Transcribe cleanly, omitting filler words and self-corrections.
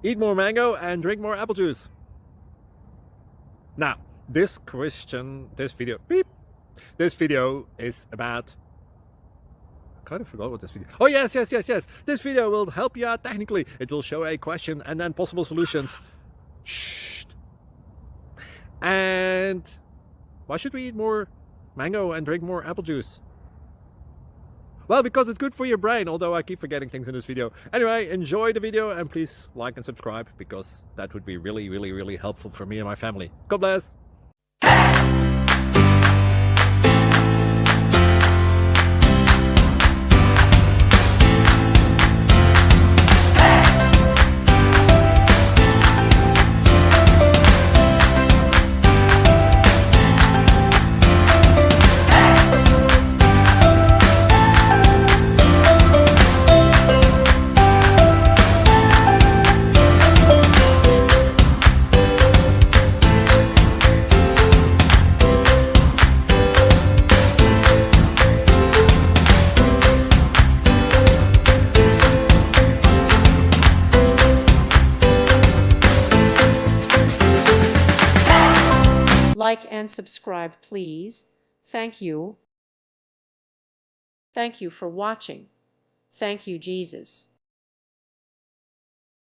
Eat more mango and drink more apple juice. Now, this video is about... I kind of forgot what this video... Oh, yes. This video will help you out technically. It will show a question and then possible solutions. Shh. And why should we eat more mango and drink more apple juice? Well, because it's good for your brain, although I keep forgetting things in this video. Anyway, enjoy the video and please like and subscribe, because that would be really helpful for me and my family. God bless! Like and subscribe, please. Thank you. Thank you for watching. Thank you, Jesus.